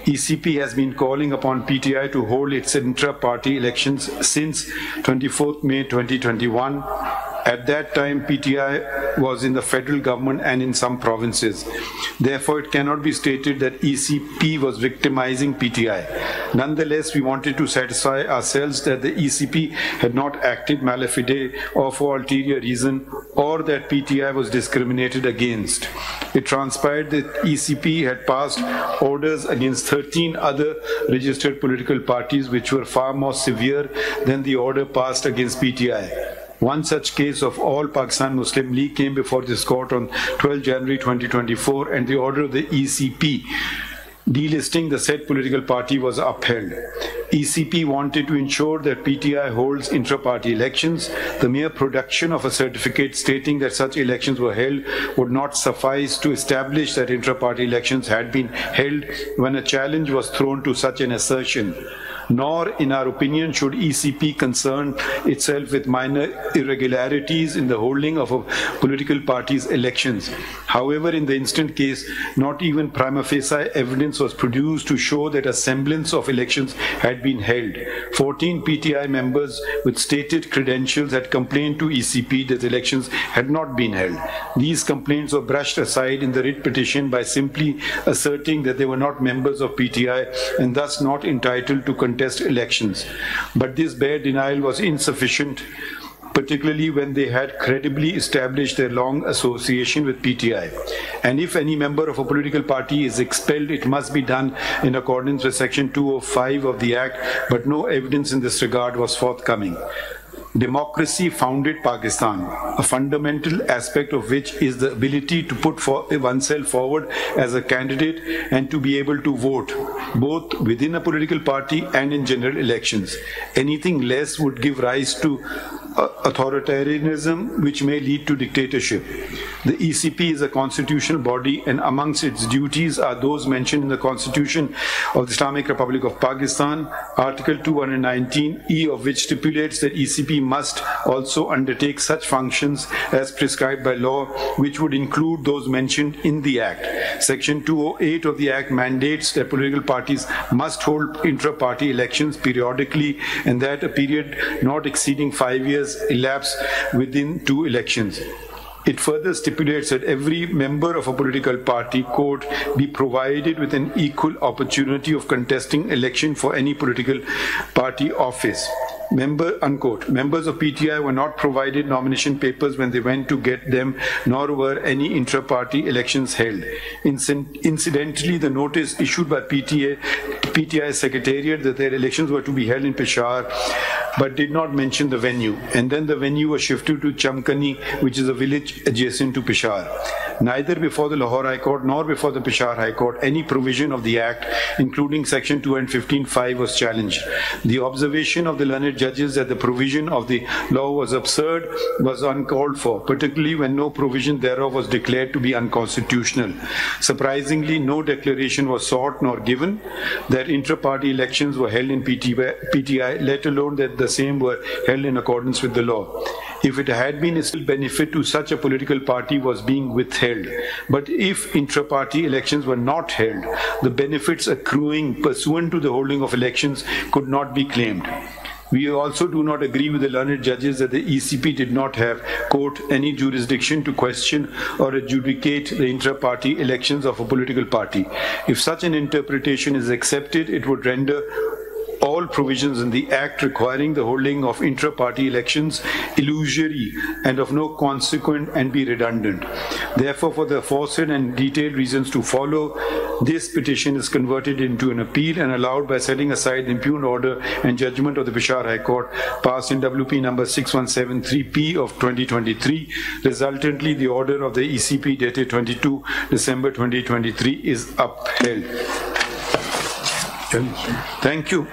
ECP has been calling upon PTI to hold its intra-party elections since 24th May 2021. At that time, PTI was in the federal government and in some provinces. Therefore, it cannot be stated that ECP was victimizing PTI. Nonetheless, we wanted to satisfy ourselves that the ECP had not acted malafide or for ulterior reason, or that PTI was discriminated against. It transpired that ECP had passed orders against 13 other registered political parties which were far more severe than the order passed against PTI. One such case of All Pakistan Muslim League came before this court on 12 January 2024, and the order of the ECP delisting the said political party was upheld. ECP wanted to ensure that PTI holds intra-party elections. The mere production of a certificate stating that such elections were held would not suffice to establish that intra-party elections had been held when a challenge was thrown to such an assertion. Nor, in our opinion, should ECP concern itself with minor irregularities in the holding of a political party's elections. However, in the instant case, not even prima facie evidence was produced to show that a semblance of elections had been held. 14 PTI members with stated credentials had complained to ECP that elections had not been held. These complaints were brushed aside in the writ petition by simply asserting that they were not members of PTI and thus not entitled to contest elections. But this bare denial was insufficient, particularly when they had credibly established their long association with PTI. And if any member of a political party is expelled, it must be done in accordance with Section 205 of the Act, but no evidence in this regard was forthcoming. Democracy founded Pakistan, a fundamental aspect of which is the ability to put oneself forward as a candidate and to be able to vote, both within a political party and in general elections. Anything less would give rise to authoritarianism, which may lead to dictatorship. The ECP is a constitutional body, and amongst its duties are those mentioned in the Constitution of the Islamic Republic of Pakistan, Article 219E of which stipulates that ECP must also undertake such functions as prescribed by law, which would include those mentioned in the Act. Section 208 of the Act mandates that political parties must hold intra-party elections periodically, and that a period not exceeding 5 years elapse within 2 elections. It further stipulates that every member of a political party, quote, be provided with an equal opportunity of contesting election for any political party office. Unquote. Members of PTI were not provided nomination papers when they went to get them, nor were any intra-party elections held. Incidentally, the notice issued by PTI Secretariat that their elections were to be held in Peshawar, but did not mention the venue. And then the venue was shifted to Chamkani, which is a village adjacent to Peshawar. Neither before the Lahore High Court nor before the Peshawar High Court any provision of the Act, including Section 215(5), was challenged. The observation of the learned judges that the provision of the law was absurd was uncalled for, particularly when no provision thereof was declared to be unconstitutional. Surprisingly, no declaration was sought nor given that intra-party elections were held in PTI, let alone that the same were held in accordance with the law. If it had been, a still benefit to such a political party was being withheld. But if intra-party elections were not held, the benefits accruing pursuant to the holding of elections could not be claimed. We also do not agree with the learned judges that the ECP did not have, quote, any jurisdiction to question or adjudicate the intra-party elections of a political party. If such an interpretation is accepted, it would render all provisions in the Act requiring the holding of intra-party elections illusory and of no consequence and be redundant. Therefore, for the aforesaid and detailed reasons to follow, this petition is converted into an appeal and allowed by setting aside the impugned order and judgment of the Peshawar High Court passed in WP number 6173P of 2023. Resultantly, the order of the ECP dated 22 December 2023 is upheld. Thank you.